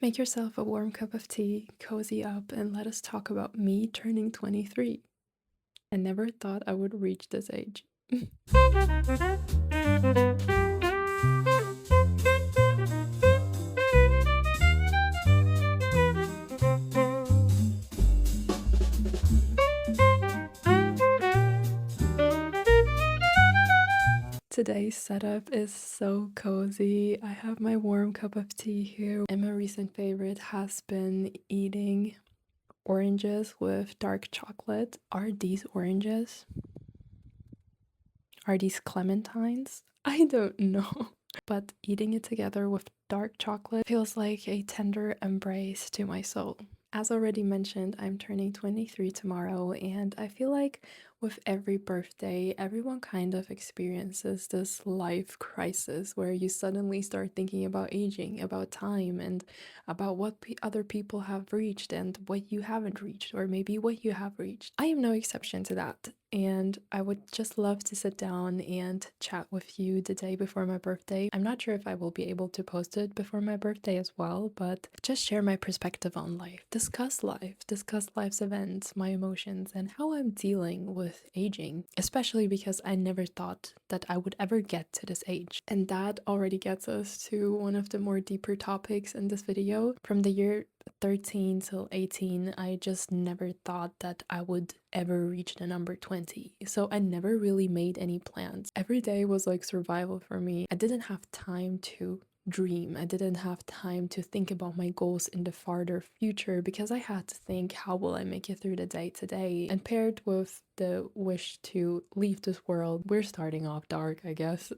Make yourself a warm cup of tea, cozy up, and let us talk about me turning 23. I never thought I would reach this age. Today's setup is so cozy. I have my warm cup of tea here, and my recent favorite has been eating oranges with dark chocolate. Are these oranges? Are these clementines? I don't know. But eating it together with dark chocolate feels like a tender embrace to my soul. As already mentioned, I'm turning 23 tomorrow, and I feel like with every birthday, everyone kind of experiences this life crisis where you suddenly start thinking about aging, about time, and about what other people have reached and what you haven't reached, or maybe what you have reached. I am no exception to that, and I would just love to sit down and chat with you the day before my birthday. I'm not sure if I will be able to post it before my birthday as well, but just share my perspective on life, discuss life's events, my emotions, and how I'm dealing with aging, especially because I never thought that I would ever get to this age. And that already gets us to one of the more deeper topics in this video. From the year 13 till 18, I just never thought that I would ever reach the number 20. So I never really made any plans. Every day was like survival for me. I didn't have time to dream. I didn't have time to think about my goals in the farther future because I had to think, how will I make it through the day today? And paired with the wish to leave this world, we're starting off dark, I guess,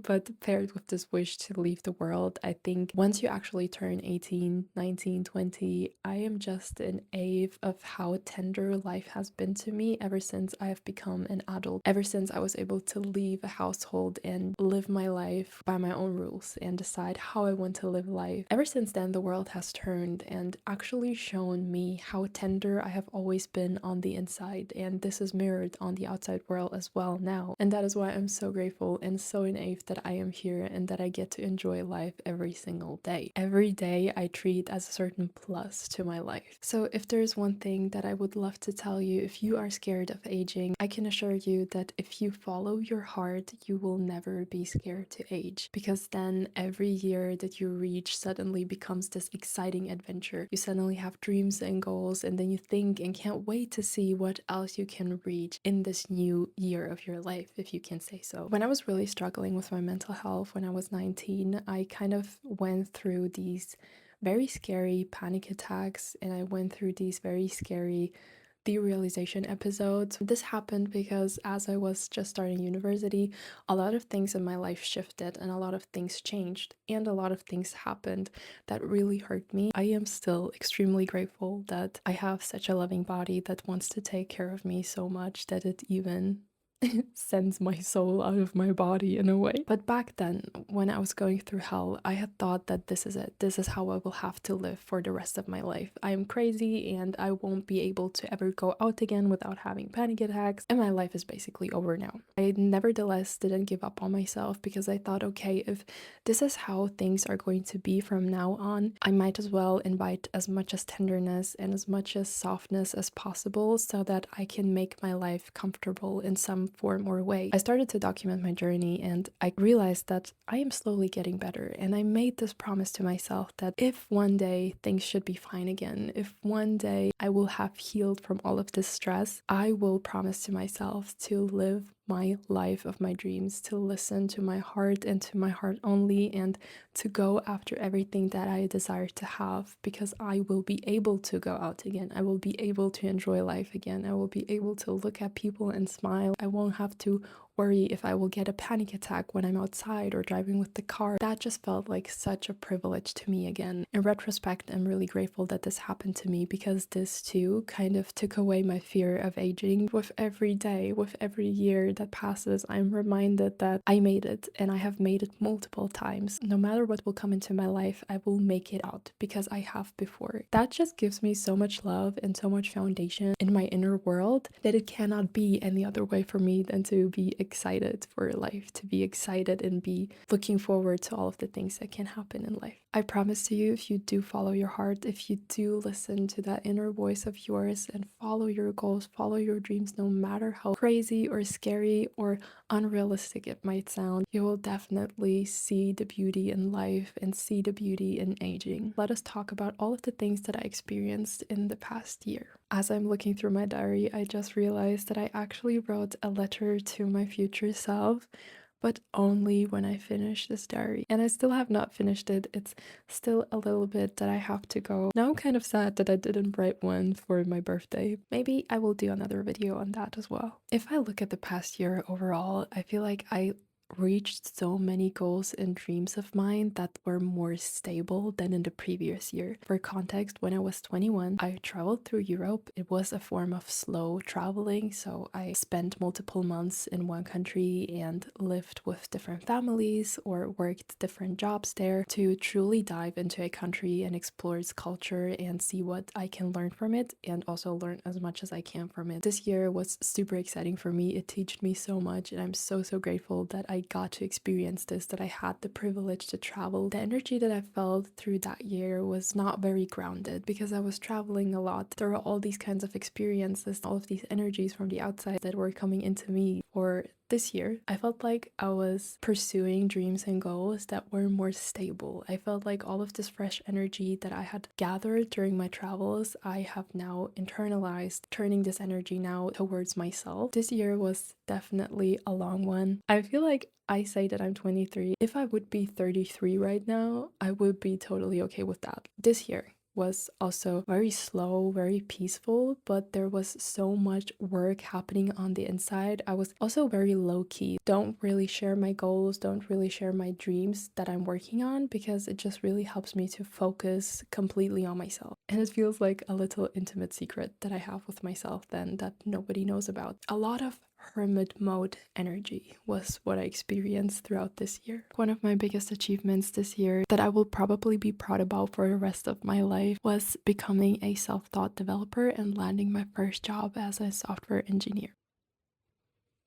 but paired with this wish to leave the world, I think once you actually turn 18, 19, 20, I am just in awe of how tender life has been to me ever since I have become an adult, ever since I was able to leave a household and live my life by my own rules and decide how I want to live life. Ever since then, the world has turned and actually shown me how tender I have always been on the inside, and this is mirrored on the outside world as well now. And that is why I'm so grateful and so in awe that I am here and that I get to enjoy life every single day. Every day I treat as a certain plus to my life. So if there's one thing that I would love to tell you, if you are scared of aging, I can assure you that if you follow your heart, you will never be scared to age, because then every year that you reach suddenly becomes this exciting adventure. You suddenly have dreams and goals, and then you think and can't wait to see what else you can reach in this new year of your life, if you can say so. When I was really struggling with my mental health when I was 19, I kind of went through these very scary panic attacks, and I went through these very scary derealization episodes. This happened because as I was just starting university, a lot of things in my life shifted and a lot of things changed and a lot of things happened that really hurt me. I am still extremely grateful that I have such a loving body that wants to take care of me so much that it even sends my soul out of my body in a way. But back then, when I was going through hell, I had thought that this is it. This is how I will have to live for the rest of my life. I am crazy and I won't be able to ever go out again without having panic attacks, and my life is basically over now. I nevertheless didn't give up on myself because I thought, okay, if this is how things are going to be from now on, I might as well invite as much as tenderness and as much as softness as possible so that I can make my life comfortable in some form or way. I started to document my journey and I realized that I am slowly getting better, and I made this promise to myself that if one day things should be fine again, if one day I will have healed from all of this stress, I will promise to myself to live my life of my dreams, to listen to my heart and to my heart only, and to go after everything that I desire to have, because I will be able to go out again. I will be able to enjoy life again. I will be able to look at people and smile. I won't have to worry if I will get a panic attack when I'm outside or driving with the car. That just felt like such a privilege to me again. In retrospect, I'm really grateful that this happened to me because this too kind of took away my fear of aging. With every day, with every year that passes, I'm reminded that I made it, and I have made it multiple times. No matter what will come into my life, I will make it out because I have before. That just gives me so much love and so much foundation in my inner world that it cannot be any other way for me than to be excited for life, to be excited and be looking forward to all of the things that can happen in life. I promise to you, if you do follow your heart, if you do listen to that inner voice of yours and follow your goals, follow your dreams, no matter how crazy or scary or unrealistic it might sound, you will definitely see the beauty in life and see the beauty in aging. Let us talk about all of the things that I experienced in the past year. As I'm looking through my diary, I just realized that I actually wrote a letter to my future self, but only when I finish this diary. And I still have not finished it. It's still a little bit that I have to go. Now I'm kind of sad that I didn't write one for my birthday. Maybe I will do another video on that as well. If I look at the past year overall, I feel like I reached so many goals and dreams of mine that were more stable than in the previous year. For context, when I was 21, I traveled through Europe. It was a form of slow traveling, so I spent multiple months in one country and lived with different families or worked different jobs there to truly dive into a country and explore its culture and see what I can learn from it and also learn as much as I can from it. This year was super exciting for me. It taught me so much, and I'm so grateful that I got to experience this, that I had the privilege to travel. The energy that I felt through that year was not very grounded because I was traveling a lot. There were all these kinds of experiences, all of these energies from the outside that were coming into me. For this year, I felt like I was pursuing dreams and goals that were more stable. I felt like all of this fresh energy that I had gathered during my travels, I have now internalized, turning this energy now towards myself. This year was definitely a long one. I feel like I say that I'm 23. If I would be 33 right now, I would be totally okay with that. This year was also very slow, very peaceful, but there was so much work happening on the inside. I was also very low key. Don't really share my goals, don't really share my dreams that I'm working on because it just really helps me to focus completely on myself. And it feels like a little intimate secret that I have with myself then that nobody knows about. A lot of hermit mode energy was what I experienced throughout this year. One of my biggest achievements this year that I will probably be proud about for the rest of my life was becoming a self-taught developer and landing my first job as a software engineer.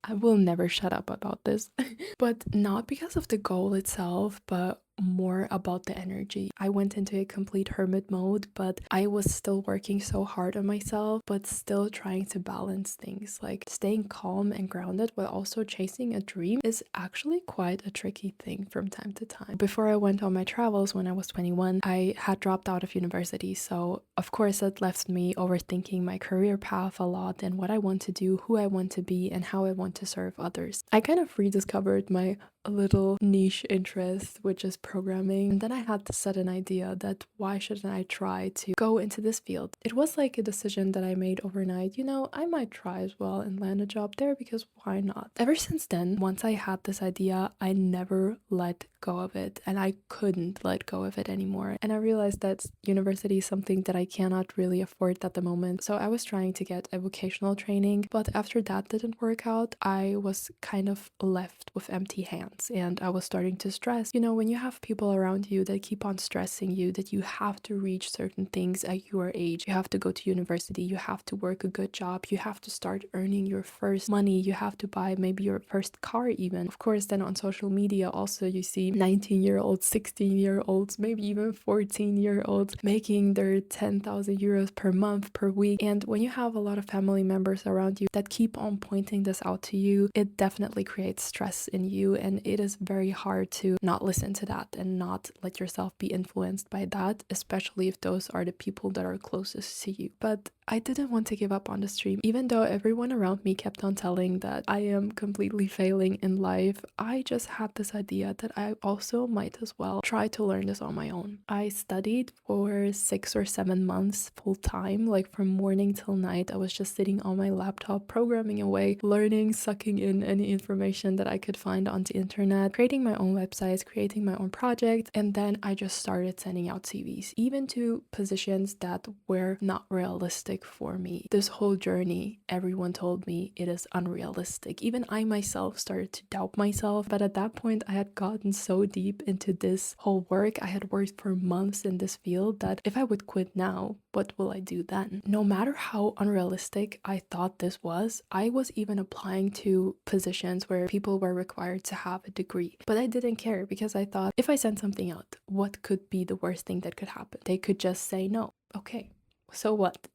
I will never shut up about this, but not because of the goal itself, but more about the energy. I went into a complete hermit mode, but I was still working so hard on myself, but still trying to balance things. Like staying calm and grounded while also chasing a dream is actually quite a tricky thing from time to time. Before I went on my travels when I was 21, I had dropped out of university, so of course that left me overthinking my career path a lot and what I want to do, who I want to be, and how I want to serve others. I kind of rediscovered my little niche interest, which is programming. And then I had the sudden idea that why shouldn't I try to go into this field? It was like a decision that I made overnight. I might try as well and land a job there because why not? Ever since then, once I had this idea, I never let go of it, and I couldn't let go of it anymore. And I realized that university is something that I cannot really afford at the moment. So I was trying to get a vocational training, but after that didn't work out, I was kind of left with empty hands and I was starting to stress. When you have people around you that keep on stressing you that you have to reach certain things at your age, you have to go to university, you have to work a good job, you have to start earning your first money, you have to buy maybe your first car even. Of course, then on social media also you see 19-year-olds, 16-year-olds, maybe even 14-year-olds making their 10,000 euros per month, per week. And when you have a lot of family members around you that keep on pointing this out to you, it definitely creates stress in you, and it is very hard to not listen to that and not let yourself be influenced by that, especially if those are the people that are closest to you. But I didn't want to give up on this dream. Even though everyone around me kept on telling that I am completely failing in life, I just had this idea that I also might as well try to learn this on my own. I studied for 6 or 7 months full time, like from morning till night. I was just sitting on my laptop, programming away, learning, sucking in any information that I could find on the internet, creating my own websites, creating my own projects, and then I just started sending out CVs, even to positions that were not realistic unrealistic for me. This whole journey, everyone told me it is unrealistic. Even I myself started to doubt myself, but at that point I had gotten so deep into this whole work. I had worked for months in this field that if I would quit now, what will I do then? No matter how unrealistic I thought this was, I was even applying to positions where people were required to have a degree. But I didn't care because I thought, if I send something out, what could be the worst thing that could happen? They could just say no. Okay, so what?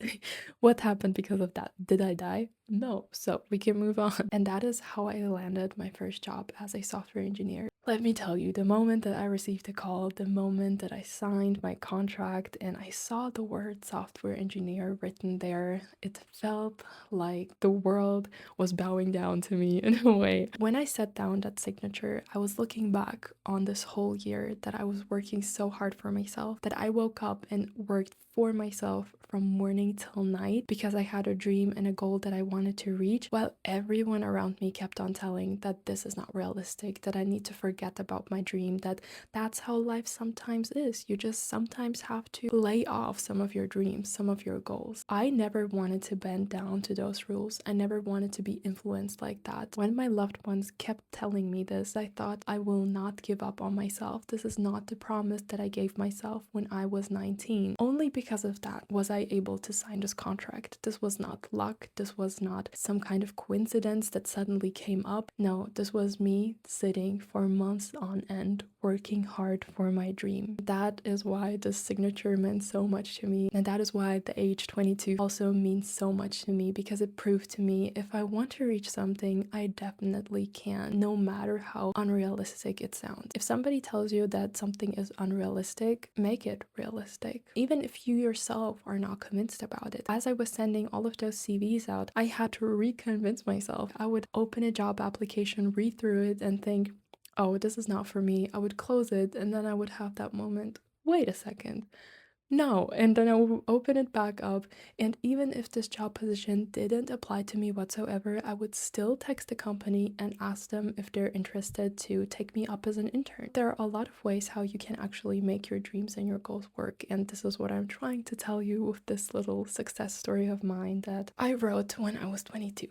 What happened because of that? Did I die? No. So we can move on. And that is how I landed my first job as a software engineer. Let me tell you, the moment that I received a call, the moment that I signed my contract and I saw the word software engineer written there, it felt like the world was bowing down to me in a way. When I set down that signature, I was looking back on this whole year that I was working so hard for myself, that I woke up and worked for myself from morning till night because I had a dream and a goal that I wanted to reach, while everyone around me kept on telling that this is not realistic, that I need to forget about my dream, that that's how life sometimes is. You just sometimes have to lay off some of your dreams, some of your goals. I never wanted to bend down to those rules. I never wanted to be influenced like that. When my loved ones kept telling me this, I thought, I will not give up on myself. This is not the promise that I gave myself when I was 19. Only because of that was I able to sign this contract. This was not luck. This was not some kind of coincidence that suddenly came up. No, this was me sitting for months on end, working hard for my dream. That is why this signature meant so much to me. And that is why the age 22 also means so much to me, because it proved to me if I want to reach something, I definitely can, no matter how unrealistic it sounds. If somebody tells you that something is unrealistic, make it realistic. Even if you yourself are not convinced about it. As I was sending all of those CVs out, I had to reconvince myself. I would open a job application, read through it, and think, oh, this is not for me. I would close it, and then I would have that moment, wait a second. No, and then I would open it back up, and even if this job position didn't apply to me whatsoever, I would still text the company and ask them if they're interested to take me up as an intern. There are a lot of ways how you can actually make your dreams and your goals work, and this is what I'm trying to tell you with this little success story of mine that I wrote when I was 22.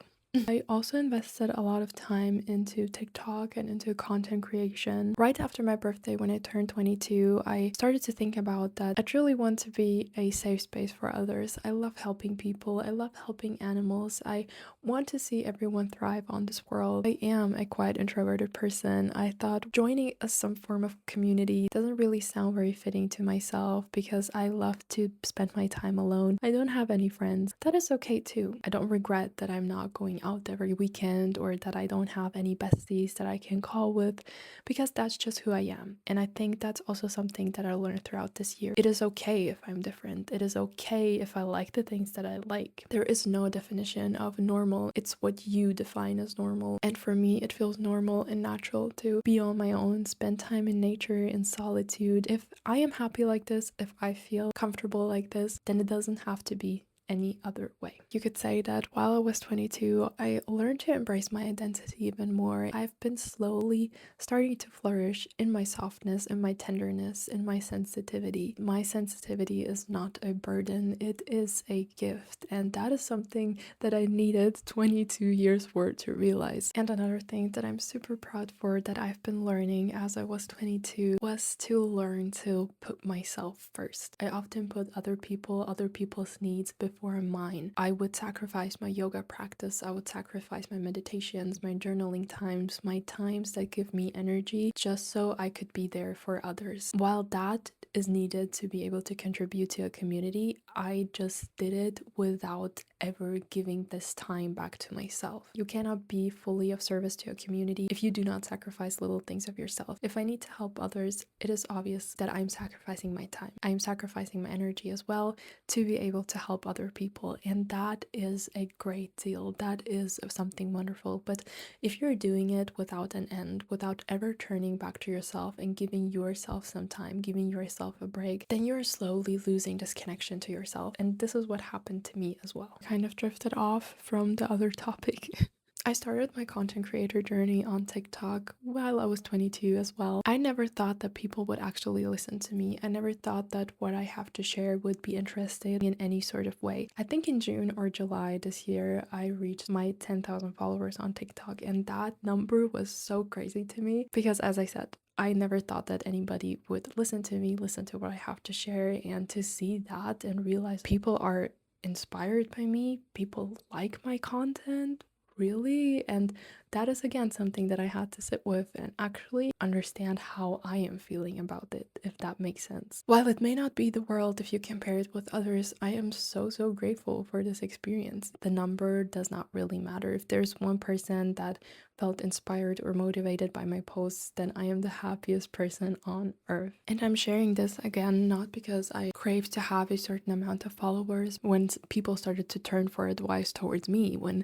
I also invested a lot of time into TikTok and into content creation. Right after my birthday, when I turned 22, I started to think about that I truly want to be a safe space for others. I love helping people. I love helping animals. I want to see everyone thrive on this world. I am a quite introverted person. I thought joining some form of community doesn't really sound very fitting to myself because I love to spend my time alone. I don't have any friends. That is okay too. I don't regret that I'm not going out every weekend or that I don't have any besties that I can call with, because that's just who I am. And I think that's also something that I learned throughout this year. It is okay if I'm different. It is okay if I like the things that I like. There is no definition of normal. It's what you define as normal. And for me, it feels normal and natural to be on my own, spend time in nature, in solitude. If I am happy like this, if I feel comfortable like this, then it doesn't have to be any other way. You could say that while I was 22, I learned to embrace my identity even more. I've been slowly starting to flourish in my softness, in my tenderness, in my sensitivity. My sensitivity is not a burden, it is a gift. And that is something that I needed 22 years for to realize. And another thing that I'm super proud for that I've been learning as I was 22 was to learn to put myself first. I often put other people's needs before mine. I would sacrifice my yoga practice, I would sacrifice my meditations, my journaling times, my times that give me energy, just so I could be there for others. While that is needed to be able to contribute to a community, I just did it without ever giving this time back to myself. You cannot be fully of service to a community if you do not sacrifice little things of yourself. If I need to help others, it is obvious that I'm sacrificing my time. I'm sacrificing my energy as well to be able to help other people, and that is a great deal. That is something wonderful. But if you're doing it without an end, without ever turning back to yourself and giving yourself some time, giving yourself a break, then you're slowly losing this connection to yourself. And this is what happened to me as well. Kind of drifted off from the other topic. I started my content creator journey on TikTok while I was 22 as well. I never thought that people would actually listen to me. I never thought that what I have to share would be interesting in any sort of way. I think in June or July this year, I reached my 10,000 followers on TikTok, and that number was so crazy to me because, as I said, I never thought that anybody would listen to me, listen to what I have to share, and to see that and realize people are inspired by me, people like my content, really? And that is again something that I had to sit with and actually understand how I am feeling about it, if that makes sense. While it may not be the world if you compare it with others, I am so grateful for this experience. The number does not really matter. If there's one person that felt inspired or motivated by my posts, then I am the happiest person on earth. And I'm sharing this again not because I crave to have a certain amount of followers. When people started to turn for advice towards me, when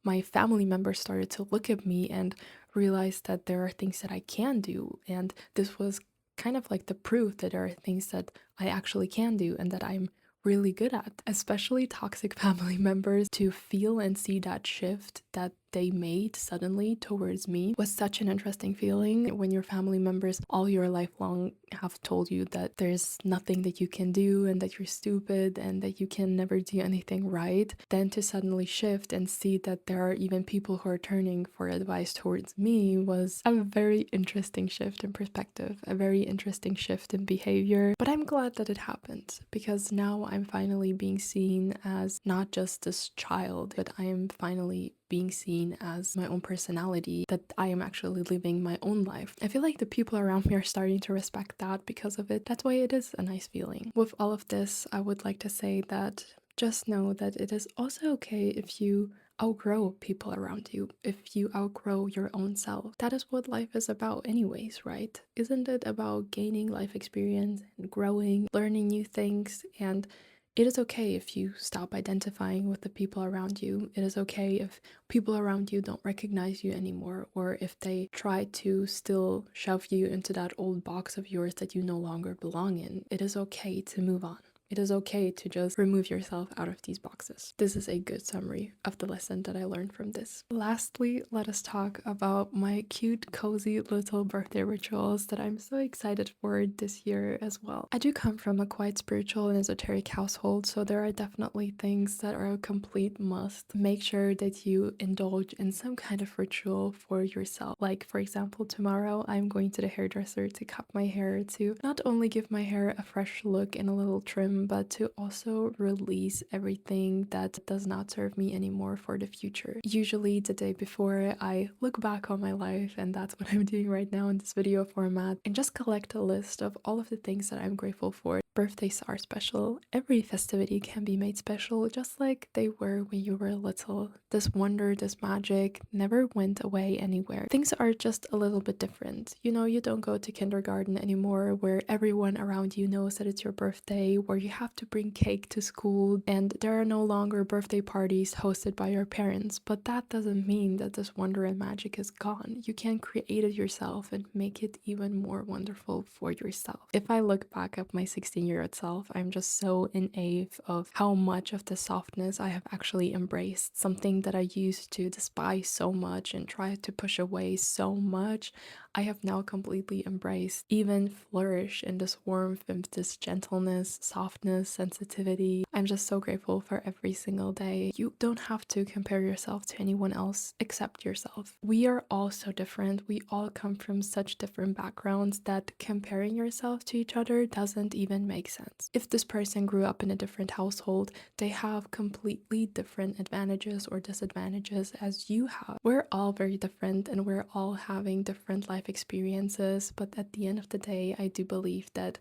my family members started to look at me and realize that there are things that I can do. And this was kind of like the proof that there are things that I actually can do and that I'm really good at, especially toxic family members. To feel and see that shift that they made suddenly towards me was such an interesting feeling. When your family members all your life long have told you that there's nothing that you can do and that you're stupid and that you can never do anything right, then to suddenly shift and see that there are even people who are turning for advice towards me was a very interesting shift in perspective, a very interesting shift in behavior. But I'm glad that it happened because now I'm finally being seen as not just this child, but I am finally being seen as my own personality, that I am actually living my own life. I feel like the people around me are starting to respect that because of it. That's why it is a nice feeling. With all of this, I would like to say that just know that it is also okay if you outgrow people around you, if you outgrow your own self. That is what life is about anyways, right? Isn't it about gaining life experience and growing, learning new things? And it is okay if you stop identifying with the people around you. It is okay if people around you don't recognize you anymore, or if they try to still shove you into that old box of yours that you no longer belong in. It is okay to move on. It is okay to just remove yourself out of these boxes. This is a good summary of the lesson that I learned from this. Lastly, let us talk about my cute, cozy little birthday rituals that I'm so excited for this year as well. I do come from a quite spiritual and esoteric household, so there are definitely things that are a complete must. Make sure that you indulge in some kind of ritual for yourself. Like, for example, tomorrow I'm going to the hairdresser to cut my hair, to not only give my hair a fresh look and a little trim, but to also release everything that does not serve me anymore for the future. Usually the day before, I look back on my life, and that's what I'm doing right now in this video format, and just collect a list of all of the things that I'm grateful for. Birthdays are special. Every festivity can be made special, just like they were when you were little. This wonder, this magic never went away anywhere. Things are just a little bit different. You know, you don't go to kindergarten anymore where everyone around you knows that it's your birthday, where you have to bring cake to school, and there are no longer birthday parties hosted by your parents. But that doesn't mean that this wonder and magic is gone. You can create it yourself and make it even more wonderful for yourself. If I look back at my 16-year-old self, I'm just so in awe of how much of the softness I have actually embraced. Something that I used to despise so much and try to push away so much, I have now completely embraced, even flourish in this warmth and this gentleness, softness, sensitivity. I'm just so grateful for every single day. You don't have to compare yourself to anyone else except yourself. We are all so different. We all come from such different backgrounds that comparing yourself to each other doesn't even make sense. If this person grew up in a different household, they have completely different advantages or disadvantages as you have. We're all very different and we're all having different life experiences, but at the end of the day, I do believe that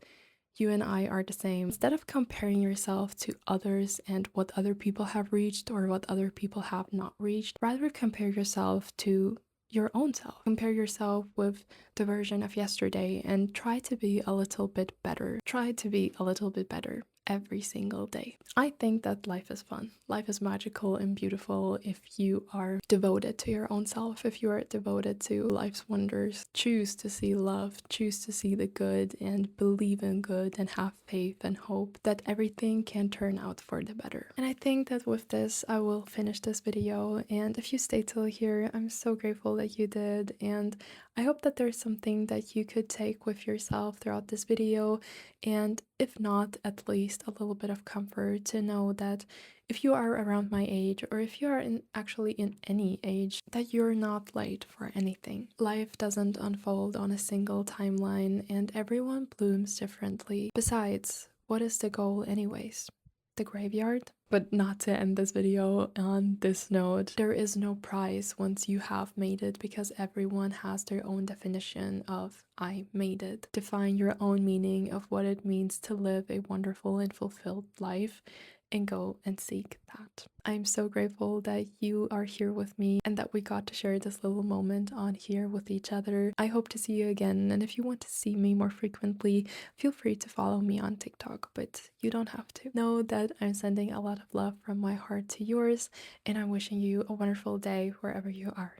you and I are the same. Instead of comparing yourself to others and what other people have reached or what other people have not reached, rather compare yourself to your own self. Compare yourself with the version of yesterday and try to be a little bit better. Try to be a little bit better every single day. I think that life is fun. Life is magical and beautiful if you are devoted to your own self, if you are devoted to life's wonders. Choose to see love, choose to see the good, and believe in good, and have faith and hope that everything can turn out for the better. And I think that with this, I will finish this video. And if you stayed till here, I'm so grateful that you did. And I hope that there's something that you could take with yourself throughout this video, and if not, at least a little bit of comfort to know that if you are around my age, or if you are actually in any age, that you're not late for anything. Life doesn't unfold on a single timeline, and everyone blooms differently. Besides, what is the goal anyways? The graveyard? But not to end this video on this note, there is no prize once you have made it, because everyone has their own definition of I made it. Define your own meaning of what it means to live a wonderful and fulfilled life, and go and seek that. I'm so grateful that you are here with me and that we got to share this little moment on here with each other. I hope to see you again, and if you want to see me more frequently, feel free to follow me on TikTok, but you don't have to. Know that I'm sending a lot of love from my heart to yours, and I'm wishing you a wonderful day wherever you are.